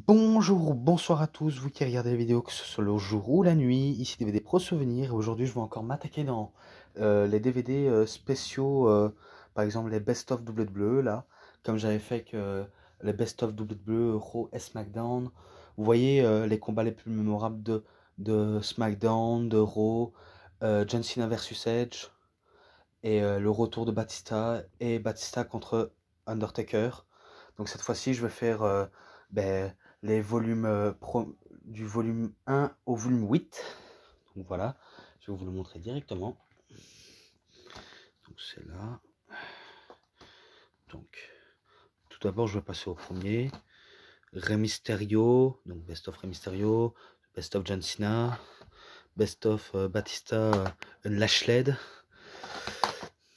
Bonjour ou bonsoir à tous, vous qui regardez la vidéo, que ce soit le jour ou la nuit, ici DVD Pro Souvenirs, et aujourd'hui je vais encore m'attaquer dans les DVD spéciaux, par exemple les Best of WWE, là, comme j'avais fait avec les Best of WWE, Raw et SmackDown. Vous voyez les combats les plus mémorables de SmackDown, de Raw, John Cena versus Edge, et le retour de Batista, et Batista contre Undertaker. Donc cette fois-ci, je vais faire ben, les volumes du volume 1 au volume 8. Donc voilà, je vais vous le montrer directement. Donc c'est là. Donc tout d'abord, je vais passer au premier. Rey Mysterio, donc Best of Rey Mysterio, Best of John Cena, Best of Batista Lashled,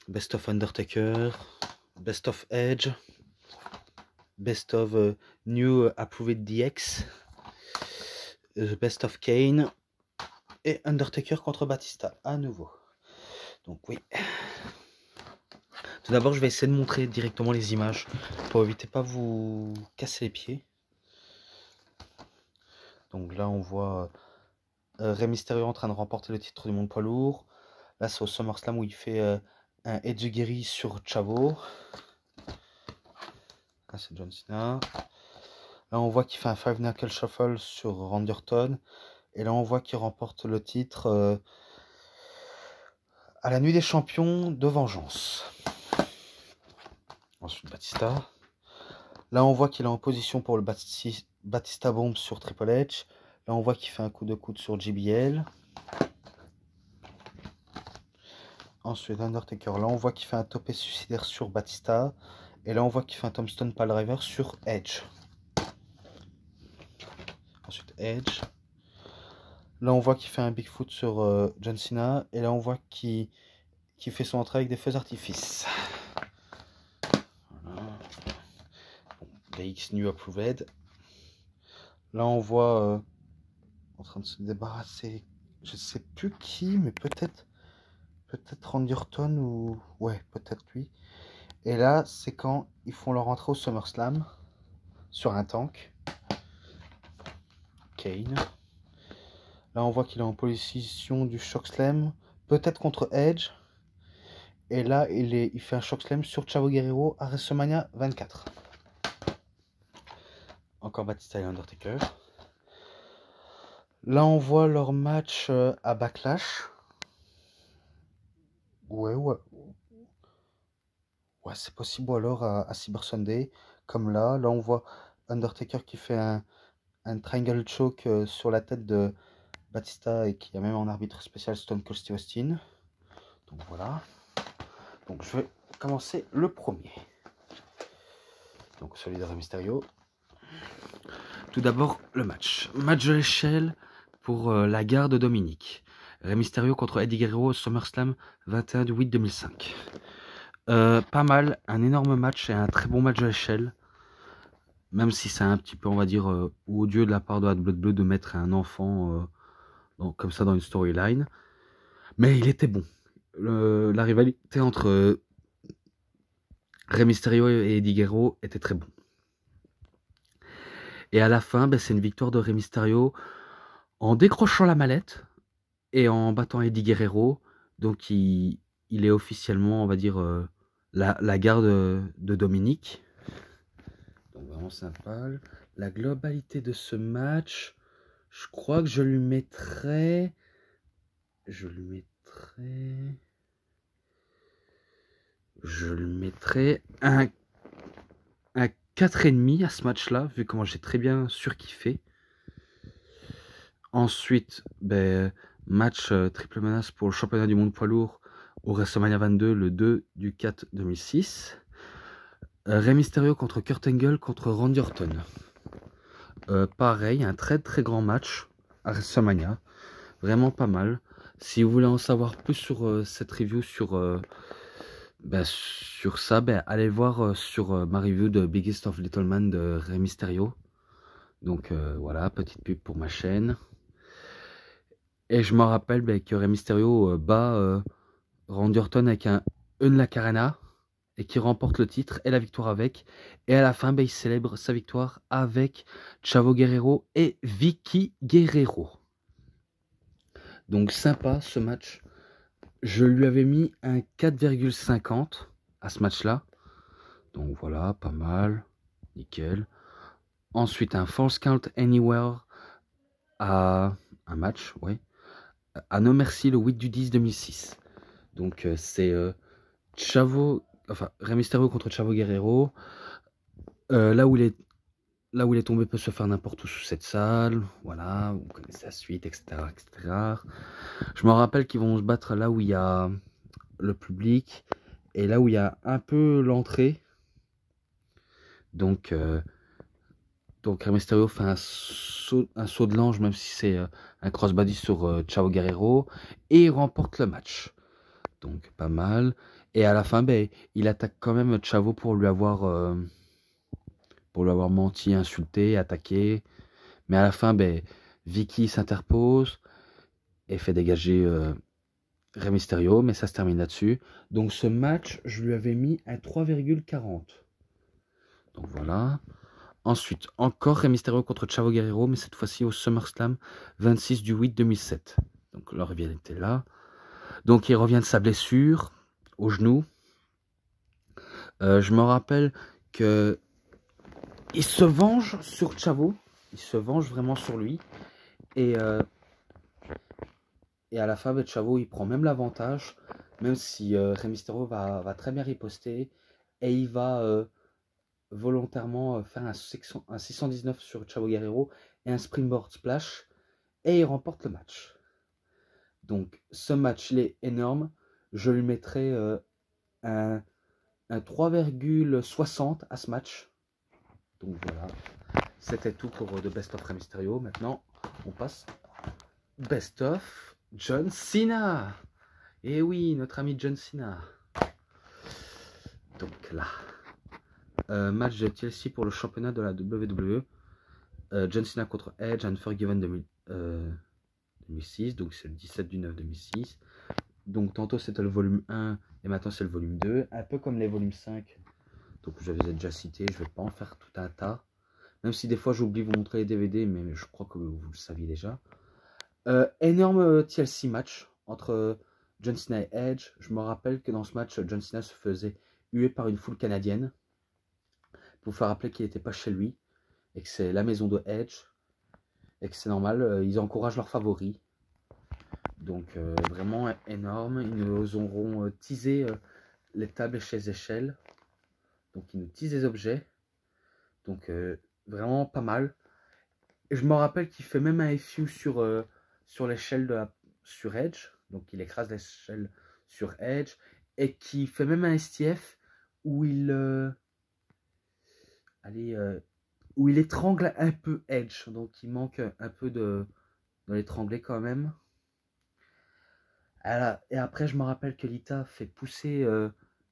Best of Undertaker, Best of Edge, Best of New Approved DX, Best of Kane et Undertaker contre Batista à nouveau. Donc oui. Tout d'abord, je vais essayer de montrer directement les images pour éviter pas vous casser les pieds. Donc là, on voit Rey Mysterio en train de remporter le titre du monde poids lourd. Là, c'est au SummerSlam où il fait un Edzugiri sur Chavo. Là, c'est John Cena. Là, on voit qu'il fait un Five Knuckle Shuffle sur Randy Orton. Et là, on voit qu'il remporte le titre à la nuit des champions de Vengeance. Ensuite, Batista. Là, on voit qu'il est en position pour le Batista Bomb sur Triple H. Là, on voit qu'il fait un coup de coude sur JBL. Ensuite, Undertaker. Là, on voit qu'il fait un topé suicidaire sur Batista. Et là, on voit qu'il fait un Tombstone Piledriver sur Edge. Ensuite, Edge. Là, on voit qu'il fait un Bigfoot sur John Cena. Et là, on voit qu'il fait son entrée avec des feux d'artifice. Voilà. Bon, DX New Approved. Là, on voit en train de se débarrasser, je sais plus qui, mais peut-être Randy Orton ou ouais, peut-être lui. Et là, c'est quand ils font leur entrée au SummerSlam sur un tank. Kane. Là, on voit qu'il est en position du Chokeslam, peut-être contre Edge. Et là, il fait un Chokeslam sur Chavo Guerrero à WrestleMania 24. Encore Batista et Undertaker. Là, on voit leur match à Backlash. Ouais. Ouais, c'est possible, ou alors à Cyber Sunday, comme là. Là, on voit Undertaker qui fait un triangle choke sur la tête de Batista et qui a même en arbitre spécial Stone Cold Steve Austin. Donc voilà. Donc je vais commencer le premier. Donc celui de Rey Mysterio. Tout d'abord, le match. Match de l'échelle pour la garde Dominique. Rey Mysterio contre Eddie Guerrero au SummerSlam 21 du 8 2005. Pas mal, un énorme match et un très bon match de l'échelle. Même si c'est un petit peu, on va dire, odieux de la part de la WWE de mettre un enfant comme ça dans une storyline. Mais il était bon. La rivalité entre Rey Mysterio et Eddie Guerrero était très bon. Et à la fin, c'est une victoire de Rey Mysterio en décrochant la mallette et en battant Eddie Guerrero. Donc il est officiellement, on va dire, la garde de Dominique. Donc vraiment sympa. La globalité de ce match, je crois que je lui mettrais un 4,5 à ce match-là, vu comment j'ai très bien surkiffé. Ensuite, match triple menace pour le championnat du monde poids lourd au WrestleMania 22, le 2 du 4 2006. Rey Mysterio contre Kurt Angle contre Randy Orton. Pareil, un très très grand match à WrestleMania. Vraiment pas mal. Si vous voulez en savoir plus sur cette review, sur ça, allez voir sur ma review de Biggest of Little Man de Rey Mysterio. Donc voilà, petite pub pour ma chaîne. Et je me rappelle que Rey Mysterio bat Randy Orton avec un Unlock Arena et qui remporte le titre et la victoire avec. Et à la fin, il célèbre sa victoire avec Chavo Guerrero et Vicky Guerrero. Donc sympa ce match. Je lui avais mis un 4,50 à ce match-là. Donc voilà, pas mal. Nickel. Ensuite, un False Count Anywhere à un match, ouais. À No Mercy le 8/10/2006. Donc c'est Rey Mysterio contre Chavo Guerrero. Là où il est tombé peut se faire n'importe où sous cette salle. Voilà, vous connaissez la suite, etc., etc. Je me rappelle qu'ils vont se battre là où il y a le public et là où il y a un peu l'entrée. Donc Rey Mysterio fait un saut de l'ange, même si c'est un crossbody sur Chavo Guerrero, et il remporte le match. Donc pas mal. Et à la fin, il attaque quand même Chavo pour lui avoir menti, insulté, attaqué. Mais à la fin, Vicky s'interpose et fait dégager Rey Mysterio, mais ça se termine là-dessus. Donc ce match, je lui avais mis un 3,40. Donc voilà. Ensuite, encore Rey Mysterio contre Chavo Guerrero, mais cette fois-ci au SummerSlam 26/8/2007. Donc leur rivalité là. Donc il revient de sa blessure au genou. Je me rappelle que il se venge sur Chavo. Il se venge vraiment sur lui. Et à la fin, Chavo, il prend même l'avantage. Même si Rey Mysterio va très bien riposter. Et il va volontairement faire un 619 sur Chavo Guerrero. Et un Springboard Splash. Et il remporte le match. Donc ce match, il est énorme. Je lui mettrai un 3,60 à ce match. Donc voilà. C'était tout pour The Best of Rey Mysterio. Maintenant, on passe Best of John Cena. Et oui, notre ami John Cena. Donc là, match de TLC pour le championnat de la WWE. John Cena contre Edge, Unforgiven 2006. Donc c'est le 17/9/2006. Donc tantôt c'était le volume 1 et maintenant c'est le volume 2. Un peu comme les volumes 5. Donc je les ai déjà cités. Je ne vais pas en faire tout un tas. Même si des fois j'oublie de vous montrer les DVD, mais je crois que vous le saviez déjà. Énorme TLC match entre John Cena et Edge. Je me rappelle que dans ce match, John Cena se faisait huer par une foule canadienne pour faire rappeler qu'il n'était pas chez lui et que c'est la maison de Edge et que c'est normal, ils encouragent leurs favoris. Donc vraiment énorme. Ils nous auront teasé les tables et chaises échelles. Donc ils nous teasent des objets. Donc vraiment pas mal. Et je me rappelle qu'il fait même un FU sur l'échelle sur Edge. Donc il écrase l'échelle sur Edge. Et qui fait même un STF où où il étrangle un peu Edge. Donc il manque un peu de l'étrangler quand même. Et après je me rappelle que Lita fait pousser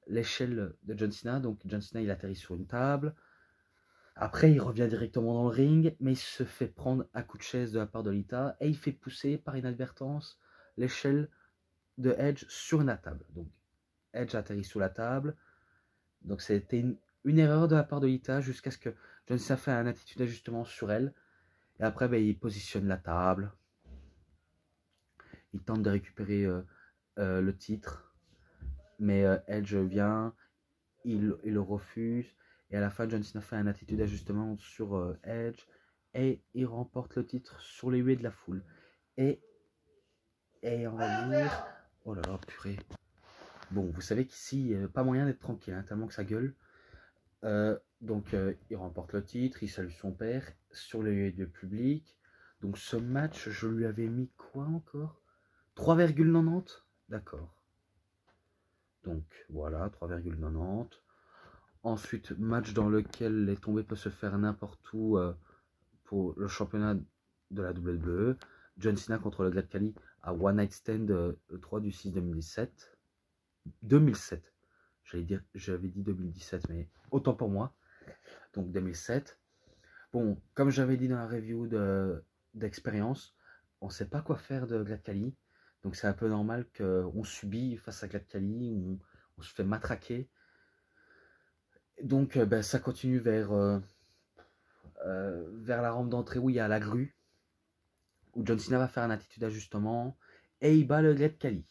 l'échelle de John Cena. Donc John Cena il atterrit sur une table. Après, il revient directement dans le ring, mais il se fait prendre un coup de chaise de la part de Lita et il fait pousser par inadvertance l'échelle de Edge sur une table. Donc, Edge atterrit sous la table. Donc, c'était une erreur de la part de Lita jusqu'à ce que John Cena fasse un attitude d'ajustement sur elle. Et après, il positionne la table. Il tente de récupérer le titre. Mais Edge vient, il le refuse. Et à la fin, John Cena fait un attitude d'ajustement sur Edge. Et il remporte le titre sur les huées de la foule. Et on va dire... Oh là là, purée. Bon, vous savez qu'ici, pas moyen d'être tranquille, hein, tellement que ça gueule. Donc, il remporte le titre, il salue son père sur les huées du public. Donc, ce match, je lui avais mis quoi encore? 3,90. D'accord. Donc, voilà, 3,90. Ensuite, match dans lequel les tombées peuvent se faire n'importe où pour le championnat de la WWE. John Cena contre le Great Khali à One Night Stand le 3/6/2017. 2007. J'avais dit 2017, mais autant pour moi. Donc 2007. Bon, comme j'avais dit dans la review d'expérience, on ne sait pas quoi faire de Great Khali. Donc c'est un peu normal qu'on subit face à Great Khali, on se fait matraquer. Donc ben, ça continue vers la rampe d'entrée où il y a la grue, où John Cena va faire un attitude d'ajustement et il bat le Great Khali.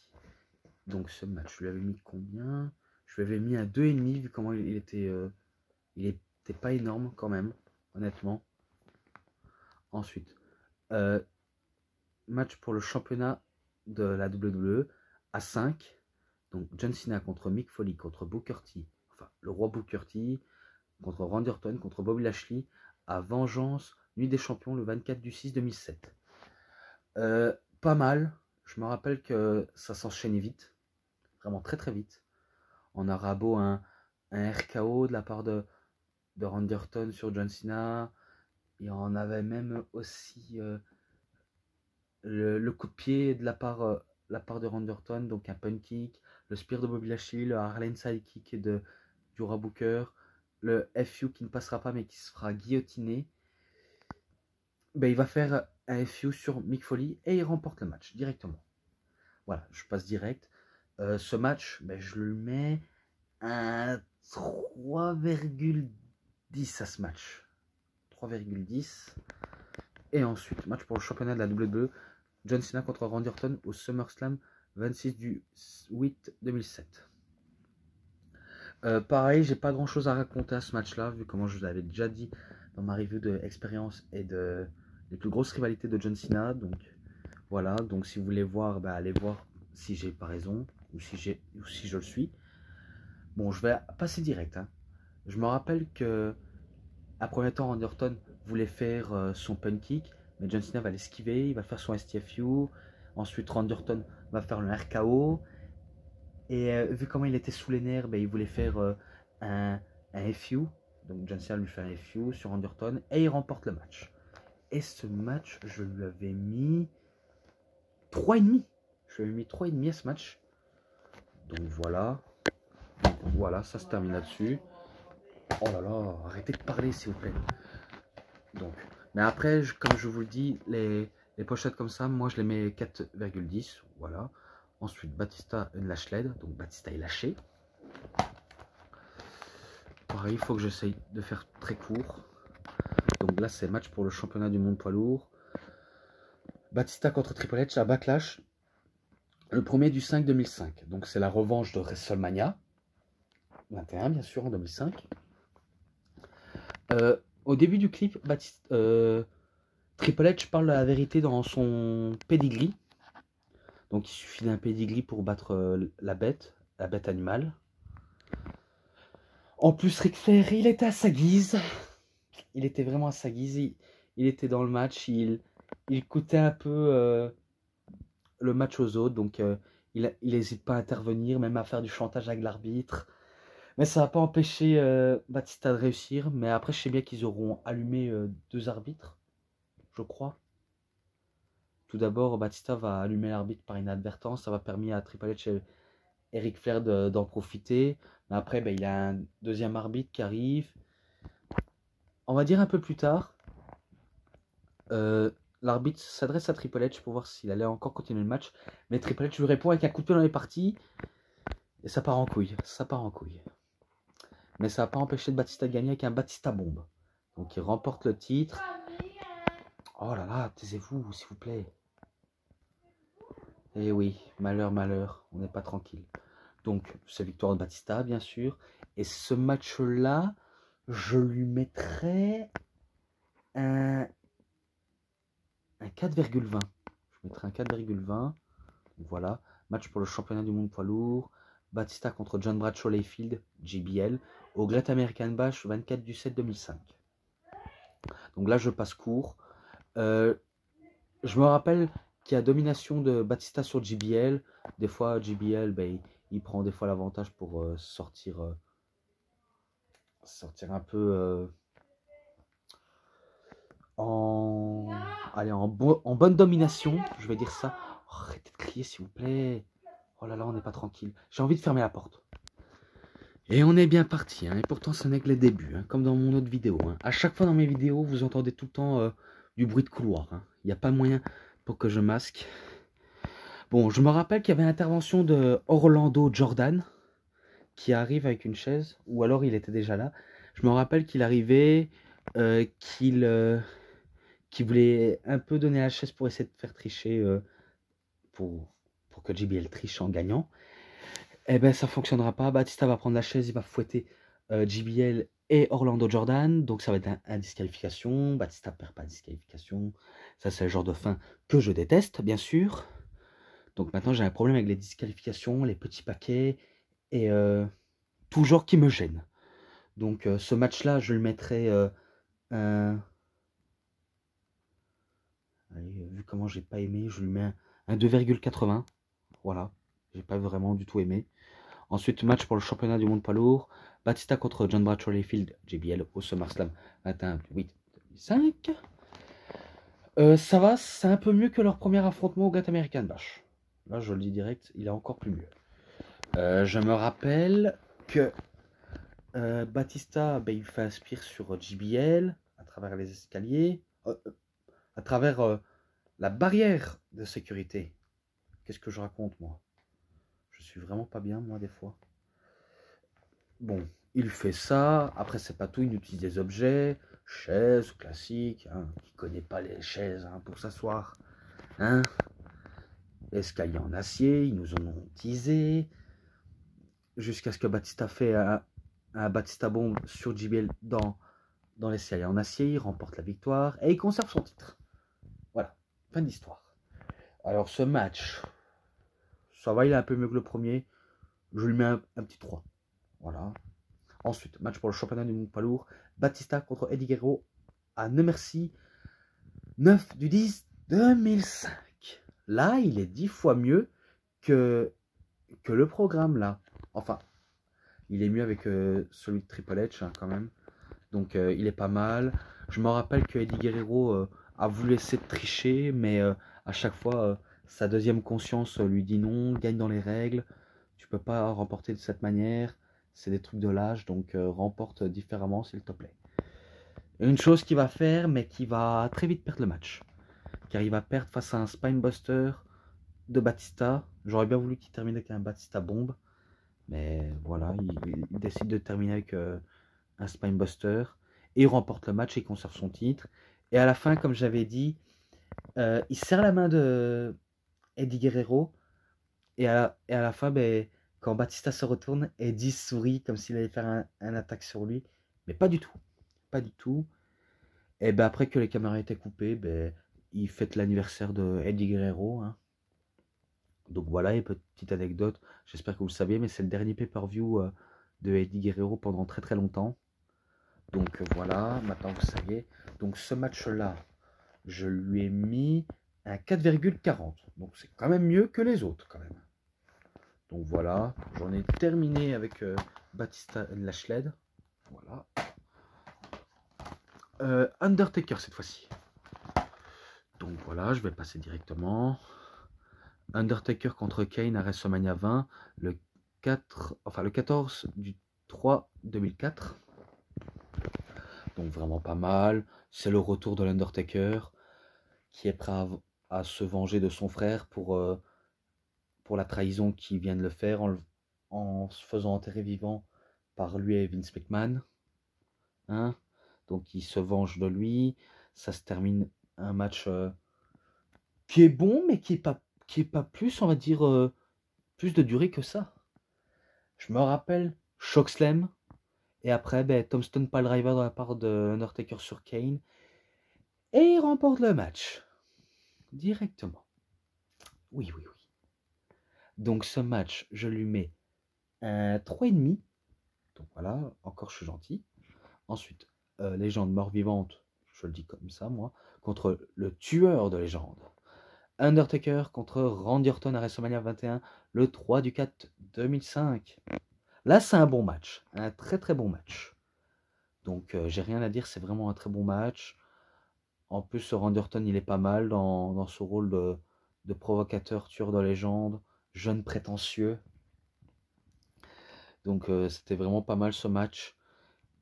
Donc ce match, je lui avais mis combien? Je lui avais mis un 2,5 vu comment il était pas énorme quand même, honnêtement. Ensuite, match pour le championnat de la WWE à 5. Donc John Cena contre Mick Foley, contre Booker T, enfin le roi Booker T, contre Randy Orton, contre Bobby Lashley, à Vengeance, Nuit des Champions, le 24/6/2007. Pas mal. Je me rappelle que ça s'enchaînait vite. Vraiment très très vite. On a rabo un RKO de la part de Randy Orton sur John Cena. Et on avait même aussi le coup de pied de la part de Randy Orton, donc un punt kick, le spear de Bobby Lashley, le Harlem Sidekick du roi Booker, le FU qui ne passera pas mais qui se fera guillotiner. Ben, il va faire un FU sur Mick Foley et il remporte le match directement. Voilà, je passe direct. Ce match, ben, je lui mets un 3,10 à ce match. 3,10. Et ensuite, match pour le championnat de la WWE, John Cena contre Randy Orton au SummerSlam 26/8/2007. Pareil, j'ai pas grand chose à raconter à ce match-là, vu comment je vous avais déjà dit dans ma review d'expérience et des plus grosses rivalités de John Cena. Donc voilà, donc si vous voulez voir, bah, allez voir si j'ai pas raison ou si je le suis. Bon, je vais passer direct. Hein. Je me rappelle que à premier temps, Randy Orton voulait faire son punt kick, mais John Cena va l'esquiver, il va faire son STFU. Ensuite, Randy Orton va faire le RKO. Et vu comment il était sous les nerfs, ben, il voulait faire un FU. Donc John Cena lui fait un FU sur Randy Orton et il remporte le match. Et ce match, je lui avais mis 3,5. Je lui avais mis 3,5 à ce match. Donc voilà. Voilà, ça se termine là-dessus. Oh là là, arrêtez de parler s'il vous plaît. Donc, mais après, comme je vous le dis, les pochettes comme ça, moi je les mets 4,10. Voilà. Ensuite, Batista et Lashley. Donc Batista est lâché. Pareil, il faut que j'essaye de faire très court. Donc là, c'est match pour le championnat du monde poids lourd. Batista contre Triple H à Backlash. Le 1er du 5/2005. Donc c'est la revanche de WrestleMania 21, bien sûr, en 2005. Au début du clip, Triple H parle de la vérité dans son pedigree. Donc il suffit d'un pedigree pour battre la bête animale. En plus, Ric Flair, il était à sa guise. Il était vraiment à sa guise. Il était dans le match. Il coûtait un peu le match aux autres. Donc il n'hésite pas à intervenir, même à faire du chantage avec l'arbitre. Mais ça n'a pas empêché Batista de réussir. Mais après, je sais bien qu'ils auront allumé 2 arbitres, je crois. Tout d'abord, Batista va allumer l'arbitre par inadvertance. Ça va permettre à Triple H et Ric Flair d'en profiter. Mais après, ben, il y a un deuxième arbitre qui arrive. On va dire un peu plus tard. L'arbitre s'adresse à Triple H pour voir s'il allait encore continuer le match. Mais Triple H lui répond avec un coup de pied dans les parties. Et ça part en couille. Ça part en couille. Mais ça n'a pas empêché de Batista de gagner avec un Batista bombe. Donc il remporte le titre. Oh là là, taisez-vous, s'il vous plaît. Eh oui, malheur, malheur, on n'est pas tranquille. Donc, c'est victoire de Batista, bien sûr. Et ce match-là, je lui mettrais un 4,20. Je mettrais un 4,20. Voilà. Match pour le championnat du monde poids lourd. Batista contre John Bradshaw Layfield, JBL, au Great American Bash 24/7/2005. Donc là, je passe court. Je me rappelle qu'il y a domination de Batista sur JBL. Des fois, JBL, ben, il prend des fois l'avantage pour sortir un peu en bonne domination, je vais dire ça. Oh, arrêtez de crier s'il vous plaît. Oh là là, on n'est pas tranquille. J'ai envie de fermer la porte. Et on est bien parti, hein, et pourtant ce n'est que les débuts, hein, comme dans mon autre vidéo. Hein. À chaque fois dans mes vidéos, vous entendez tout le temps du bruit de couloir. Hein. Il n'y a pas moyen pour que je masque. Bon, je me rappelle qu'il y avait l'intervention de Orlando Jordan, qui arrive avec une chaise, ou alors il était déjà là. Je me rappelle qu'il arrivait, qu'il voulait un peu donner la chaise pour essayer de faire tricher, pour, pour que JBL triche en gagnant. Eh ben ça fonctionnera pas. Batista va prendre la chaise, il va fouetter JBL et Orlando Jordan. Donc ça va être un disqualification. Batista perd pas de disqualification. Ça, c'est le genre de fin que je déteste, bien sûr. Donc maintenant, j'ai un problème avec les disqualifications, les petits paquets et tout genre qui me gêne. Donc ce match-là, je le mettrai un... Allez, vu comment j'ai pas aimé, je lui mets un 2,80. Voilà, j'ai pas vraiment du tout aimé. Ensuite, match pour le championnat du monde poids lourd. Batista contre John Bradshaw Layfield, JBL au SummerSlam 21-8-2005. Ça va, c'est un peu mieux que leur premier affrontement au Great American Bash. Là, je le dis direct, il est encore plus mieux. Je me rappelle que Batista, ben, il fait un spear sur JBL à travers les escaliers, à travers la barrière de sécurité. Qu'est-ce que je raconte, moi? Je suis vraiment pas bien, moi, des fois. Bon, il fait ça. Après, c'est pas tout. Il utilise des objets, chaises classiques. Hein, qui connaît pas les chaises hein, pour s'asseoir. Hein, escalier en acier. Ils nous en ont teasé. Jusqu'à ce que Batista fait un Batista bomb sur JBL dans l'escalier en acier. Il remporte la victoire et il conserve son titre. Voilà, fin d'histoire. Alors, ce match, ça va, il est un peu mieux que le premier. Je lui mets un petit 3. Voilà. Ensuite, match pour le championnat du monde poids lourd. Batista contre Eddie Guerrero à No Mercy 9/10/2005. Là, il est 10 fois mieux que le programme là. Enfin, il est mieux avec celui de Triple H hein, quand même. Donc il est pas mal. Je me rappelle que Eddie Guerrero a voulu essayer de tricher, mais à chaque fois, sa deuxième conscience lui dit non, gagne dans les règles. Tu peux pas remporter de cette manière. C'est des trucs de l'âge, donc remporte différemment s'il te plaît. Une chose qu'il va faire, mais qui va très vite perdre le match. Car il va perdre face à un Spinebuster de Batista. J'aurais bien voulu qu'il termine avec un Batista bombe. Mais voilà, il décide de terminer avec un Spinebuster. Et il remporte le match et il conserve son titre. Et à la fin, comme j'avais dit, il serre la main de Eddie Guerrero. Et à la fin, ben, quand Batista se retourne, Eddie sourit comme s'il allait faire un attaque sur lui. Mais pas du tout. Pas du tout. Et ben après que les caméras étaient coupées, ben, il fête l'anniversaire de Eddie Guerrero. Hein. Donc voilà, et petite anecdote, j'espère que vous le saviez, mais c'est le dernier pay-per-view de Eddie Guerrero pendant très très longtemps. Donc voilà, maintenant vous savez. Donc ce match-là, je lui ai mis un 4,40. Donc c'est quand même mieux que les autres quand même. Donc voilà, j'en ai terminé avec Batista et Lashley. Voilà. Undertaker cette fois-ci. Donc voilà, je vais passer directement. Undertaker contre Kane à WrestleMania 20, le 14 du 3 2004. Donc vraiment pas mal. C'est le retour de l'Undertaker qui est prêt à se venger de son frère pour la trahison qu'il vient de le faire en se faisant enterrer vivant par lui et Vince McMahon. Hein, donc il se venge de lui. Ça se termine un match qui est bon, mais qui est pas plus, on va dire, plus de durée que ça. Je me rappelle Chokeslam. Et après, ben, Tombstone Piledriver de la part de Undertaker sur Kane. Et il remporte le match. Directement. Oui, oui, oui. Donc ce match, je lui mets un 3,5. Donc voilà, encore je suis gentil. Ensuite, légende mort-vivante, je le dis comme ça moi, contre le tueur de légende. Undertaker contre Randy Orton à WrestleMania 21, le 3 du 4 2005. Là, c'est un bon match. Un très très bon match. Donc j'ai rien à dire, c'est vraiment un très bon match. En plus, Randy Orton, il est pas mal dans ce rôle de provocateur, tueur de légende, jeune prétentieux. Donc c'était vraiment pas mal ce match.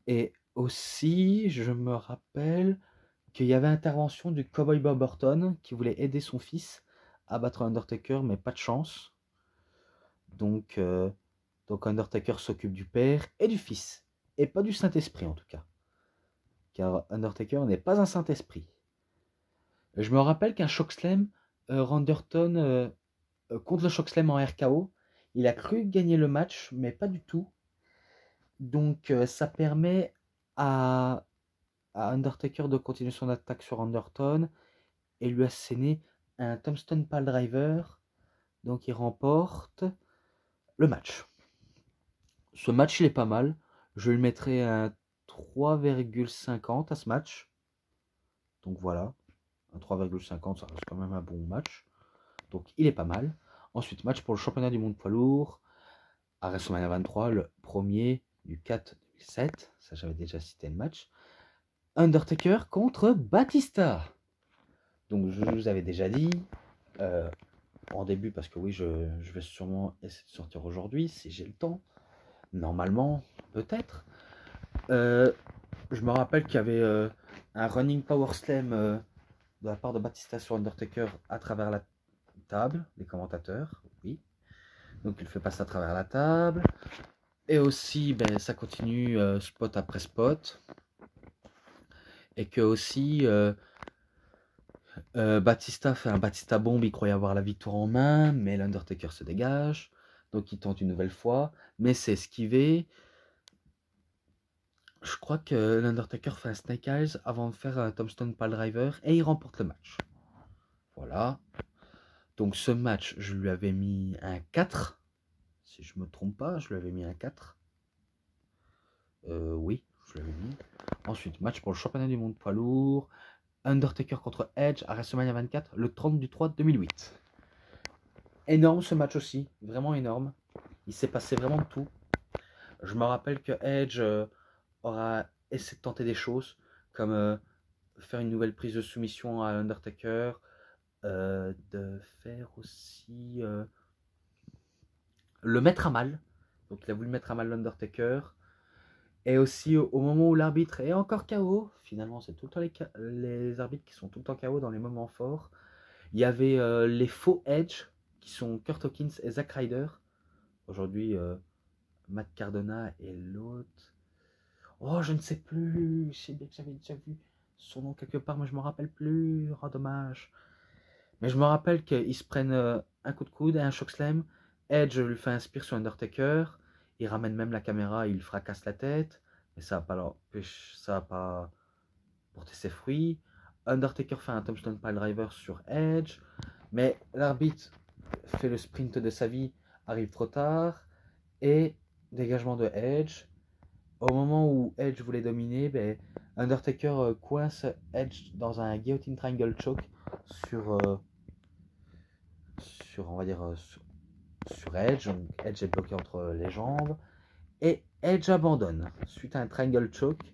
Et aussi, je me rappelle qu'il y avait intervention du Cowboy Bob Orton qui voulait aider son fils à battre Undertaker, mais pas de chance. Donc Donc Undertaker s'occupe du père et du fils, et pas du Saint-Esprit en tout cas. Car Undertaker n'est pas un Saint-Esprit. Je me rappelle qu'un Chokeslam, Randy Orton contre le Chokeslam en RKO, il a cru gagner le match, mais pas du tout. Donc ça permet à Undertaker de continuer son attaque sur Randy Orton et lui asséner un Tombstone Piledriver. Donc il remporte le match. Ce match il est pas mal. Je lui mettrai un 3,50 à ce match. Donc voilà. Un 3,50 ça reste quand même un bon match. Donc il est pas mal. Ensuite match pour le championnat du monde poids lourd. À WrestleMania 23, le premier du 4 2007. Ça j'avais déjà cité le match. Undertaker contre Batista. Donc je vous avais déjà dit en début, parce que oui, je vais sûrement essayer de sortir aujourd'hui si j'ai le temps. Normalement, peut-être. Je me rappelle qu'il y avait un running power slam de la part de Batista sur Undertaker à travers la table, les commentateurs, oui. Donc il fait passer à travers la table. Et aussi, ben, ça continue spot après spot. Et que aussi, Batista fait un Batista bombe, il croyait avoir la victoire en main, mais l'Undertaker se dégage. Donc il tente une nouvelle fois, mais c'est esquivé. Je crois que l'Undertaker fait un Snake Eyes avant de faire un Tombstone Piledriver et il remporte le match. Voilà. Donc ce match, je lui avais mis un 4. Si je me trompe pas, je lui avais mis un 4. Oui, je l'avais mis. Ensuite, match pour le championnat du monde poids lourd. Undertaker contre Edge à WrestleMania 24, le 30 du 3 2008. Énorme ce match aussi, vraiment énorme. Il s'est passé vraiment tout. Je me rappelle que Edge aura essayé de tenter des choses, comme faire une nouvelle prise de soumission à Undertaker, de faire aussi le mettre à mal. Donc il a voulu mettre à mal l'Undertaker. Et aussi au moment où l'arbitre est encore KO, finalement c'est tout le temps les arbitres qui sont tout le temps KO dans les moments forts. Il y avait les faux Edge qui sont Kurt Hawkins et Zack Ryder. Aujourd'hui Matt Cardona et l'autre. Oh, je ne sais plus. Je sais bien que j'avais déjà vu son nom quelque part, mais je ne me rappelle plus. Oh, dommage. Mais je me rappelle qu'ils se prennent un coup de coude et un chokeslam. Edge lui fait un spear sur Undertaker. Il ramène même la caméra, il fracasse la tête. Mais ça n'a pas porté ses fruits. Undertaker fait un Tombstone Piledriver sur Edge. Mais l'arbitre fait le sprint de sa vie, arrive trop tard. Et dégagement de Edge. Au moment où Edge voulait dominer, ben, Undertaker coince Edge dans un guillotine triangle choke sur on va dire, sur Edge. Donc Edge est bloqué entre les jambes. Et Edge abandonne suite à un triangle choke.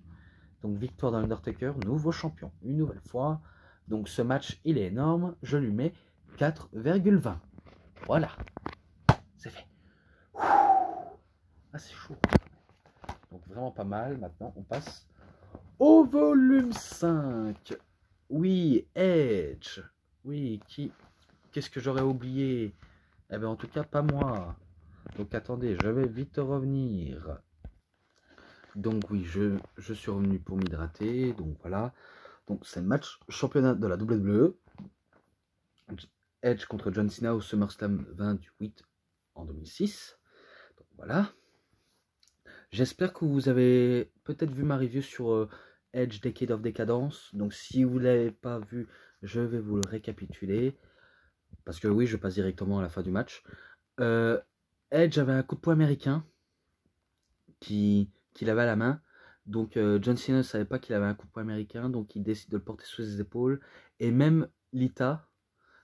Donc victoire d'Undertaker, nouveau champion, une nouvelle fois. Donc ce match, il est énorme. Je lui mets 4,20. Voilà. C'est fait. Ah, c'est chaud. Donc vraiment pas mal. Maintenant, on passe au volume 5. Oui, Edge. Oui, qu'est-ce que j'aurais oublié? Eh bien, en tout cas, pas moi. Donc, attendez, je vais vite revenir. Donc, oui, je suis revenu pour m'hydrater. Donc, voilà. Donc, c'est le match championnat de la WWE. Edge contre John Cena au SummerSlam 28 en 2006. Donc, voilà. J'espère que vous avez peut-être vu ma review sur Edge Decade of Decadence. Donc, si vous ne l'avez pas vu, je vais vous le récapituler. Parce que oui, je passe directement à la fin du match. Edge avait un coup de poing américain qu'il avait à la main. Donc John Cena ne savait pas qu'il avait un coup de poing américain. Donc il décide de le porter sous ses épaules. Et même Lita.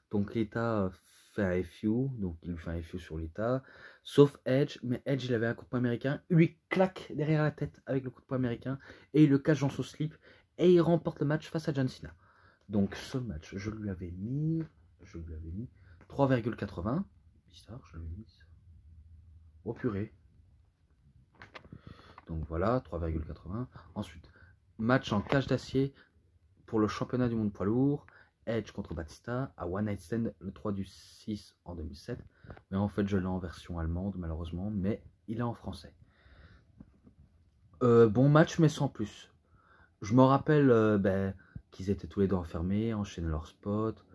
Donc Lita fait un FU. Donc il lui fait un FU sur Lita. Sauf Edge. Mais Edge, il avait un coup de poing américain. Il lui claque derrière la tête avec le coup de poing américain. Et il le cache dans son slip. Et il remporte le match face à John Cena. Donc ce match, je lui avais mis 3,80. Bizarre, je l'avais mis. Oh purée. Donc voilà, 3,80. Ensuite, match en cage d'acier pour le championnat du monde poids lourd. Edge contre Batista à One Night Stand le 3 du 6 en 2007. Mais en fait, je l'ai en version allemande malheureusement. Mais il est en français. Bon match, mais sans plus. Je me rappelle qu'ils étaient tous les deux enfermés, enchaînaient leur spot.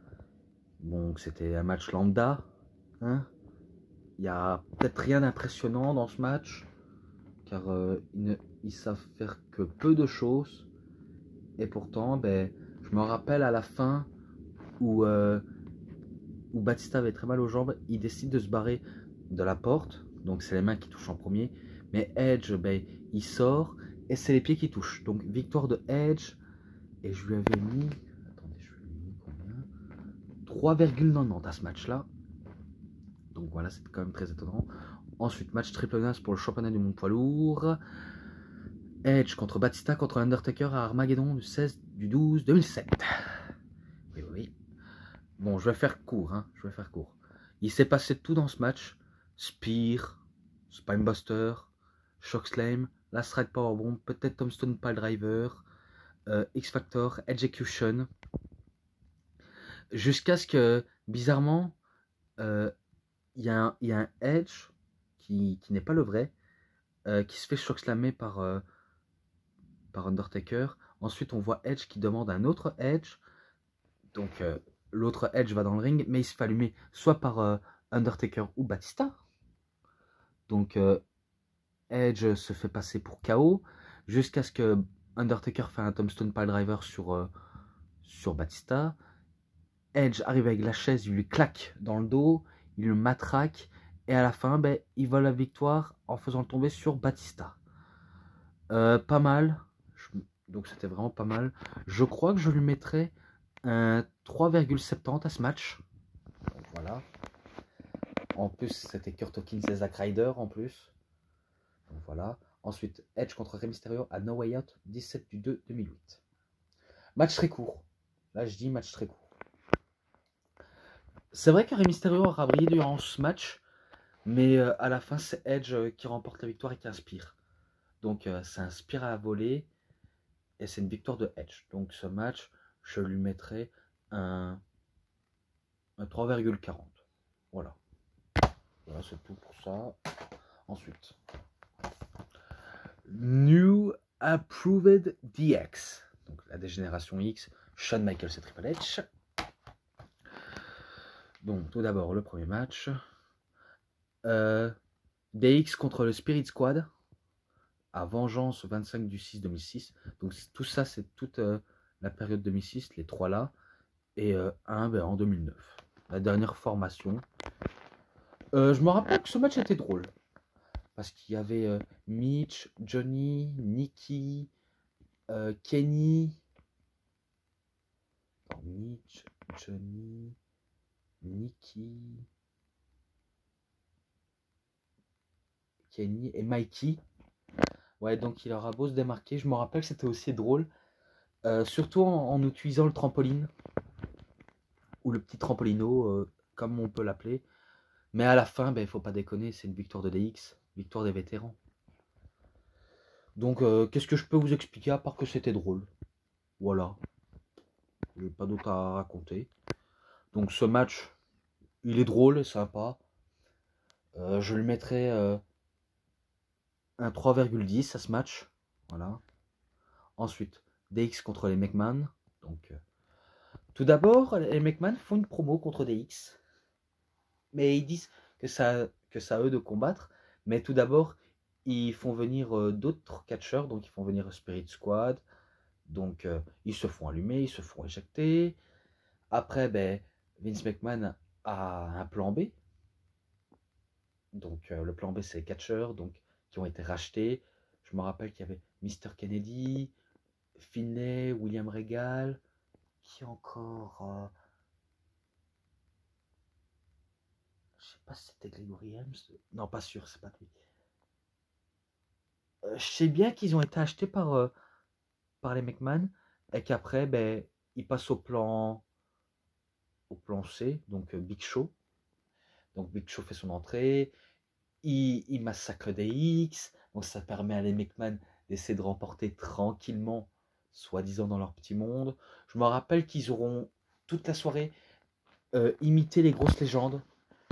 Bon, c'était un match lambda. Hein, il n'y a peut-être rien d'impressionnant dans ce match, car ils savent faire que peu de choses. Et pourtant, je me rappelle à la fin où Batista avait très mal aux jambes, il décide de se barrer de la porte. Donc c'est les mains qui touchent en premier. Mais Edge, il sort et c'est les pieds qui touchent. Donc victoire de Edge. Et je lui avais mis... Attendez, je lui ai mis combien 3,90 à ce match-là. Donc voilà, c'est quand même très étonnant. Ensuite, match triple menace pour le championnat du monde poids lourd. Edge contre Batista contre Undertaker à Armageddon du 16 du 12 2007. Oui. Bon, je vais faire court, je vais faire court. Il s'est passé tout dans ce match. Spear, Spinebuster, Shockslam, Last Ride Powerbomb, peut-être Tombstone Piledriver, X-Factor, Execution. Jusqu'à ce que, bizarrement, il y a un Edge qui n'est pas le vrai, qui se fait Shockslammer par Undertaker. Ensuite, on voit Edge qui demande un autre Edge. Donc, l'autre Edge va dans le ring, mais il se fait allumer soit par Undertaker ou Batista. Donc, Edge se fait passer pour KO jusqu'à ce que Undertaker fasse un Tombstone Piledriver sur Batista. Edge arrive avec la chaise, il lui claque dans le dos, il le matraque et à la fin, il vole la victoire en faisant le tomber sur Batista. Pas mal, donc c'était vraiment pas mal. Je crois que je lui mettrais un 3,70 à ce match. Donc voilà. En plus, c'était Kurt Hawkins et Zack Ryder en plus. Donc voilà. Ensuite, Edge contre Rey Mysterio à No Way Out, 17 du 2 2008. Match très court. Là, je dis match très court. C'est vrai que Rey Mysterio aura brillé durant ce match, mais à la fin, c'est Edge qui remporte la victoire et qui inspire. Donc, ça inspire à la volée et c'est une victoire de Edge. Donc, ce match, je lui mettrai un 3,40. Voilà. Voilà, c'est tout pour ça. Ensuite, New Approved DX. Donc la dégénération X, Shawn Michaels et Triple H. Donc tout d'abord le premier match. DX contre le Spirit Squad. À Vengeance 25 du 6 2006. Donc tout ça, c'est toute la période 2006, les trois là. Et un en 2009. La dernière formation. Je me rappelle que ce match était drôle. Parce qu'il y avait Mitch, Johnny, Nikki, Kenny. Mitch, Johnny, Nikki, Kenny et Mikey. Ouais, donc il aura beau se démarquer. Je me rappelle que c'était aussi drôle. Surtout en utilisant le trampoline. Ou le petit trampolino, comme on peut l'appeler. Mais à la fin, il faut pas déconner, c'est une victoire de DX. Victoire des vétérans. Donc, qu'est-ce que je peux vous expliquer à part que c'était drôle. Voilà. J'ai pas d'autre à raconter. Donc ce match, il est drôle et sympa. Je lui mettrai un 3,10 à ce match. Voilà. Ensuite, DX contre les McMahon. Donc, tout d'abord, les McMahon font une promo contre DX. Mais ils disent que ça à eux de combattre. Mais tout d'abord, ils font venir d'autres catcheurs. Donc, ils font venir Spirit Squad. Donc, ils se font allumer, ils se font éjecter. Après, Vince McMahon a un plan B. Donc, le plan B, c'est les catcheurs qui ont été rachetés. Je me rappelle qu'il y avait Mr. Kennedy, Finlay, William Regal, qui encore... je sais pas si c'était Gregory Helms. Non, pas sûr, c'est pas lui. Je sais bien qu'ils ont été achetés par les McMahon et qu'après, ils passent au plan C, donc Big Show. Donc Big Show fait son entrée, il massacre DX, donc ça permet à les McMahon d'essayer de remporter tranquillement, soi-disant dans leur petit monde. Je me rappelle qu'ils auront toute la soirée imité les grosses légendes,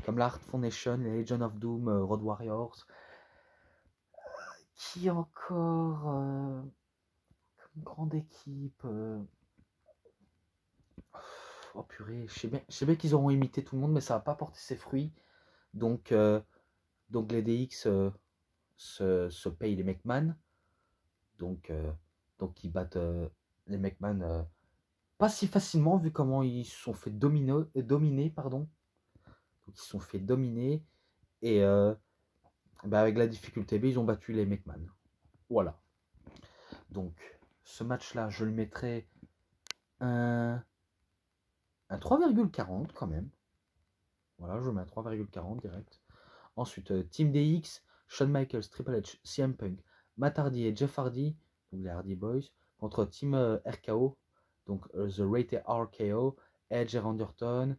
comme la Hart Foundation, les Legion of Doom, Road Warriors. Qui encore comme grande équipe Oh purée, je sais bien qu'ils auront imité tout le monde, mais ça va pas porter ses fruits. Donc, les DX se payent les McMahon. Donc, ils battent les McMahon pas si facilement vu comment ils se sont fait dominer. Pardon. Donc, ils se sont fait dominer. Et avec la difficulté B, ils ont battu les McMahon. Voilà. Donc, ce match-là, je le mettrai un 3,40 quand même. Voilà, je mets un 3,40 direct. Ensuite, Team DX, Shawn Michaels, Triple H, CM Punk, Matt Hardy et Jeff Hardy, donc les Hardy Boys, contre Team RKO, donc The Rated RKO, Edge et Randy Orton,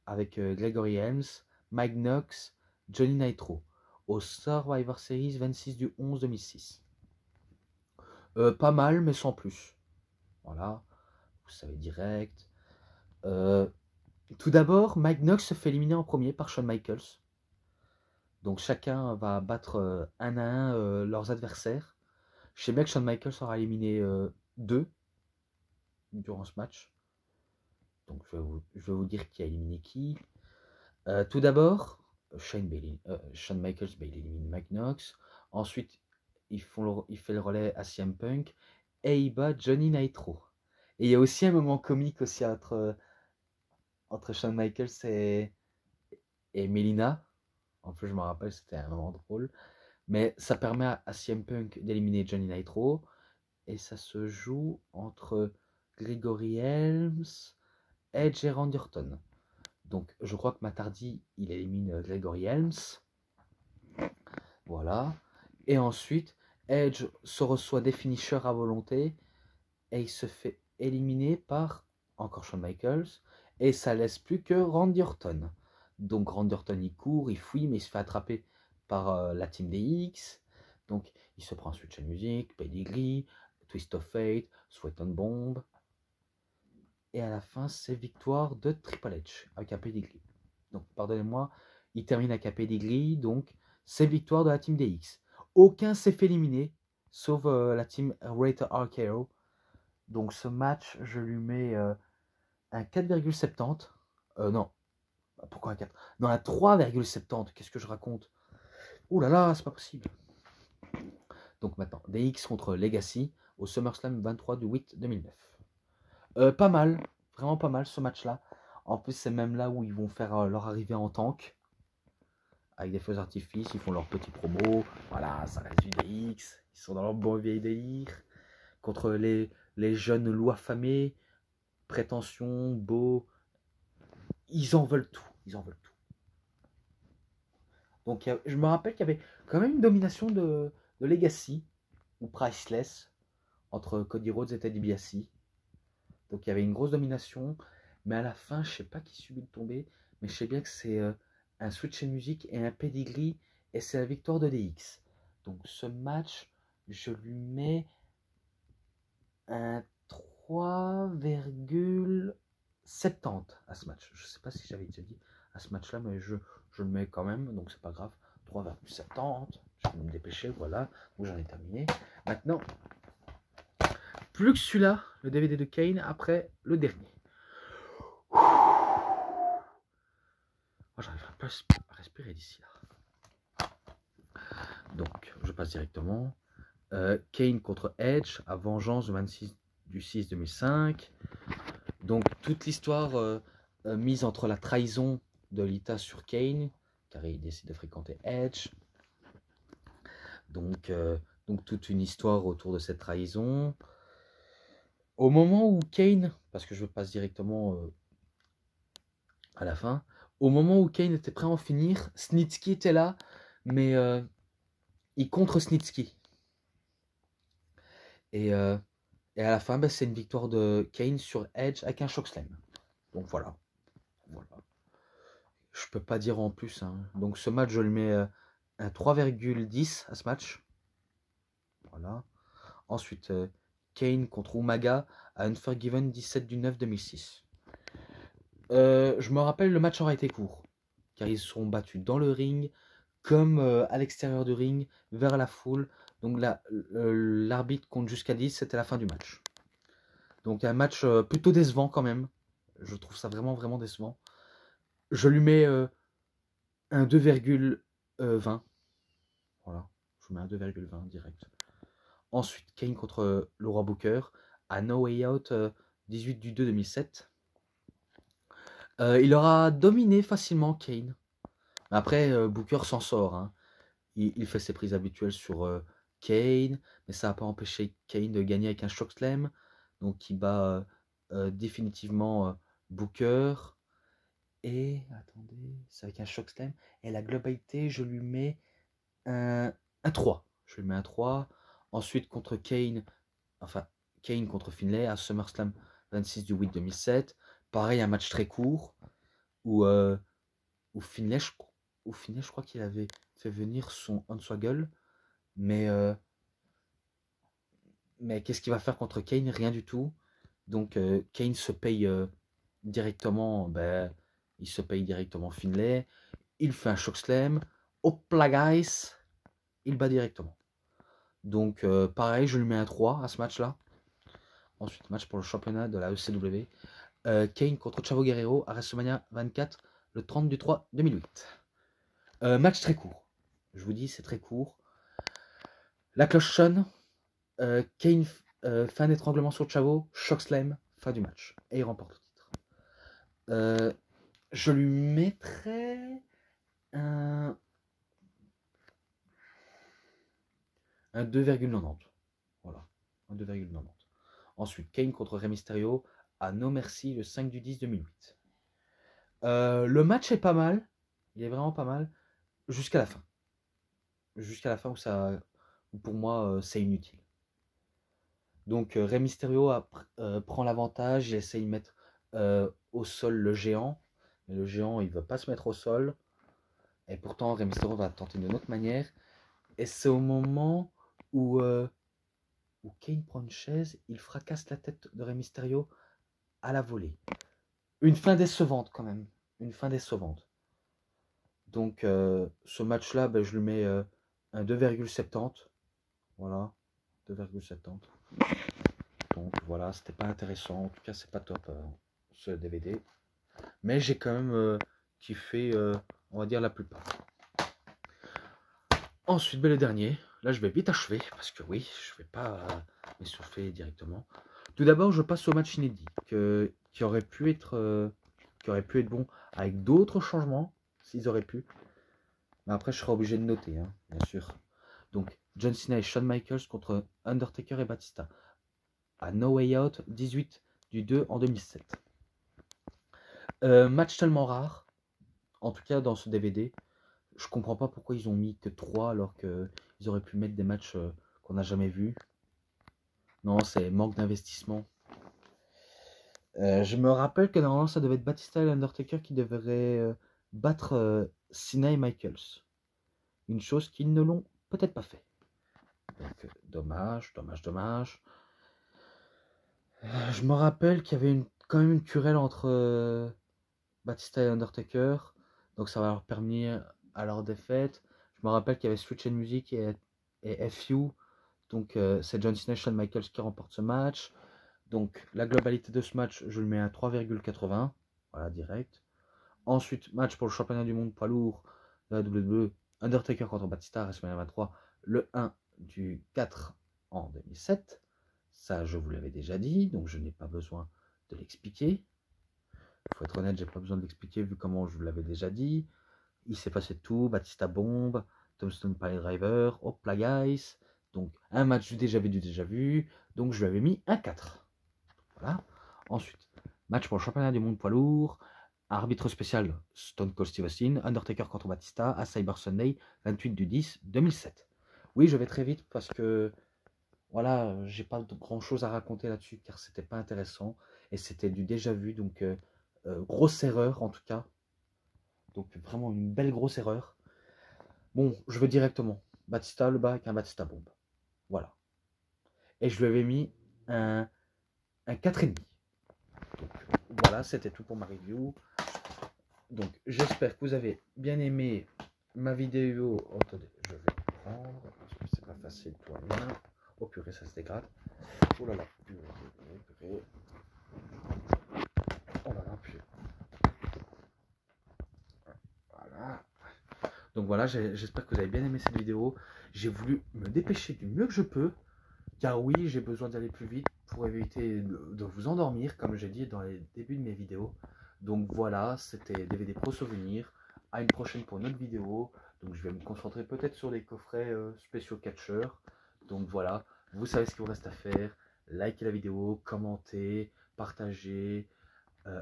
avec Gregory Helms, Mike Knox, Johnny Nitro, au Survivor Series 26 du 11 2006. Pas mal, mais sans plus. Voilà, vous savez direct. Tout d'abord, Mike Knox se fait éliminer en premier par Shawn Michaels. Donc chacun va battre un à un leurs adversaires. Je sais bien que Shawn Michaels aura éliminé 2 durant ce match. Donc je vais vous dire qui a éliminé qui. Tout d'abord, Shawn Michaels il élimine Mike Knox. Ensuite, il fait le relais à CM Punk. Et il bat Johnny Nitro. Et il y a aussi un moment comique aussi entre Shawn Michaels et Melina. En plus, je me rappelle, c'était un moment drôle. Mais ça permet à CM Punk d'éliminer Johnny Nitro. Et ça se joue entre Gregory Helms, Edge et Randy Orton. Donc je crois que Matt Hardy, il élimine Gregory Helms. Voilà. Et ensuite, Edge se reçoit des finishers à volonté. Et il se fait éliminer par encore Shawn Michaels. Et ça laisse plus que Randy Orton. Donc Randy Orton, il court, il fouille, mais il se fait attraper par la Team DX. Donc il se prend un switch à musique, Pedigree, Twist of Fate, Sweat and Bomb. Et à la fin, c'est victoire de Triple H avec un Pedigree. Donc pardonnez-moi, il termine avec un Pedigree, donc c'est victoire de la Team DX. Aucun s'est fait éliminer, sauf la Team Rated RKO. Donc ce match, je lui mets un 4,70. Non, pourquoi un 4? Non, un 3,70. Qu'est-ce que je raconte? Ouh là là, c'est pas possible. Donc maintenant, DX contre Legacy au SummerSlam 23 du 8 2009. Pas mal, vraiment pas mal ce match-là. En plus, c'est même là où ils vont faire leur arrivée en tank. Avec des feux d'artifice, ils font leur petit promo. Voilà, ça reste du DX. Ils sont dans leur bon vieil délire. Contre les jeunes loups affamés, prétention, beaux. Ils en veulent tout. Ils en veulent tout. Donc je me rappelle qu'il y avait quand même une domination de Legacy ou Priceless entre Cody Rhodes et Ted DiBiase. Donc il y avait une grosse domination, mais à la fin, je sais pas qui subit le tombé, mais je sais bien que c'est un switch en musique et un pedigree, et c'est la victoire de DX. Donc ce match, je lui mets un 3,70 à ce match. Je sais pas si j'avais déjà dit à ce match-là, mais je le mets quand même, donc c'est pas grave. 3,70. Je vais me dépêcher, voilà. Donc j'en ai terminé. Maintenant, plus que celui-là, le DVD de Kane, après le dernier. Oh, j'arriverai pas à respirer d'ici là. Donc, je passe directement. Kane contre Edge, à Vengeance, 26 du 6 2005. Donc, toute l'histoire mise entre la trahison de Lita sur Kane, car il décide de fréquenter Edge. Donc toute une histoire autour de cette trahison. Au moment où Kane, parce que je passe directement à la fin, au moment où Kane était prêt à en finir, Snitsky était là, mais il contre Snitsky. Et à la fin, c'est une victoire de Kane sur Edge avec un chokeslam. Donc voilà. Je peux pas dire en plus. Hein. Donc ce match, je lui mets un 3,10 à ce match. Voilà. Ensuite, Kane contre Umaga à Unforgiven 17 du 9 2006. Je me rappelle, le match aura été court, car ils se sont battus dans le ring, comme à l'extérieur du ring, vers la foule. Donc l'arbitre compte jusqu'à 10, c'était la fin du match. Donc un match plutôt décevant quand même. Je trouve ça vraiment, vraiment décevant. Je lui mets un 2,20. Voilà, je lui mets un 2,20 direct. Ensuite, Kane contre le Roi Booker à No Way Out, 18 du 2 2007. Il aura dominé facilement Kane. Après, Booker s'en sort. Hein. Il fait ses prises habituelles sur Kane, mais ça n'a pas empêché Kane de gagner avec un chokeslam. Donc il bat définitivement Booker. Et attendez, c'est avec un chokeslam. Et la globalité, je lui mets un 3. Je lui mets un 3. Ensuite, contre Kane, enfin Kane contre Finlay à SummerSlam 26 du 8 2007. Pareil, un match très court où, où Finlay, je crois qu'il avait fait venir son Hornswoggle. Mais qu'est-ce qu'il va faire contre Kane? Rien du tout. Donc Kane se paye directement, il se paye directement Finlay. Il fait un chokeslam. Hopla guys, il bat directement. Donc pareil, je lui mets un 3 à ce match-là. Ensuite, match pour le championnat de la ECW. Kane contre Chavo Guerrero à WrestleMania 24, le 30 du 3 2008. Match très court. Je vous dis, c'est très court. La cloche sonne. Kane fait un étranglement sur Chavo, chokeslam, fin du match. Et il remporte le titre. Je lui mettrais un 2,90. Voilà, un 2,90. Ensuite, Kane contre Rey Mysterio à No Mercy le 5 du 10 2008. Le match est pas mal. Il est vraiment pas mal. Jusqu'à la fin. Jusqu'à la fin où pour moi, c'est inutile. Donc Rey Mysterio prend l'avantage, il essaye de mettre au sol le géant, mais le géant il ne veut pas se mettre au sol, et pourtant Rey Mysterio va tenter d'une autre manière, et c'est au moment où Kane prend une chaise, il fracasse la tête de Rey Mysterio à la volée. Une fin décevante quand même, une fin décevante. Donc ce match-là, je lui mets un 2,70, voilà, 2,70. Donc voilà, c'était pas intéressant, en tout cas c'est pas top ce DVD. Mais j'ai quand même kiffé, on va dire, la plupart. Ensuite, le dernier, là je vais vite achever, parce que oui, je vais pas m'essouffler directement. Tout d'abord, je passe au match inédit, qui aurait pu être bon, avec d'autres changements, s'ils auraient pu. Mais après, je serai obligé de noter, hein, bien sûr. Donc, John Cena et Shawn Michaels contre Undertaker et Batista. À No Way Out, 18 du 2 en 2007. Match tellement rare, en tout cas dans ce DVD. Je comprends pas pourquoi ils ont mis que 3 alors qu'ils auraient pu mettre des matchs qu'on n'a jamais vus. Non, c'est manque d'investissement. Je me rappelle que normalement ça devait être Batista et Undertaker qui devraient battre Cena et Michaels. Une chose qu'ils ne l'ont peut-être pas fait. Donc dommage. Je me rappelle qu'il y avait quand même une querelle entre Batista et Undertaker. Donc ça va leur permettre à leur défaite. Je me rappelle qu'il y avait Switch and Music et FU. Donc c'est John Cena et Shawn Michaels qui remportent ce match. Donc la globalité de ce match, je le mets à 3,80. Voilà, direct. Ensuite, match pour le championnat du monde poids lourd de la WWE. Undertaker contre Batista, WrestleMania 23, le 1 du 4 en 2007. Ça, je vous l'avais déjà dit, donc je n'ai pas besoin de l'expliquer. Il faut être honnête, j'ai pas besoin de l'expliquer vu comment je vous l'avais déjà dit. Il s'est passé tout, Batista bombe, Tombstone Pile Driver, hopla guys. Donc un match du déjà vu, donc je lui avais mis un 4. Voilà. Ensuite, match pour le championnat du monde poids lourd, arbitre spécial Stone Cold Steve Austin, Undertaker contre Batista à Cyber Sunday, 28 du 10 2007. Oui, je vais très vite parce que voilà, j'ai pas grand chose à raconter là-dessus car c'était pas intéressant et c'était du déjà vu, donc grosse erreur en tout cas. Donc vraiment une belle grosse erreur. Bon, je veux directement Batista le bas avec un Batista bombe. Voilà. Et je lui avais mis un 4,5. Donc voilà, c'était tout pour ma review. Donc j'espère que vous avez bien aimé ma vidéo. Oh, attendez, je vais prendre parce que c'est pas facile pour la main. Oh purée, ça se dégrade. Oh là là, purée, purée. Oh là là, purée. Voilà. Donc voilà, j'espère que vous avez bien aimé cette vidéo. J'ai voulu me dépêcher du mieux que je peux. Car oui, j'ai besoin d'aller plus vite pour éviter de vous endormir, comme j'ai dit dans les débuts de mes vidéos. Donc voilà, c'était DVD Pro Souvenir. À une prochaine pour une autre vidéo. Donc je vais me concentrer peut-être sur les coffrets spéciaux catcheurs. Donc voilà, vous savez ce qu'il vous reste à faire. Likez la vidéo, commentez, partagez,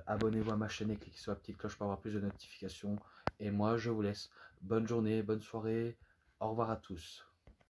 abonnez-vous à ma chaîne et cliquez sur la petite cloche pour avoir plus de notifications. Et moi, je vous laisse. Bonne journée, bonne soirée. Au revoir à tous.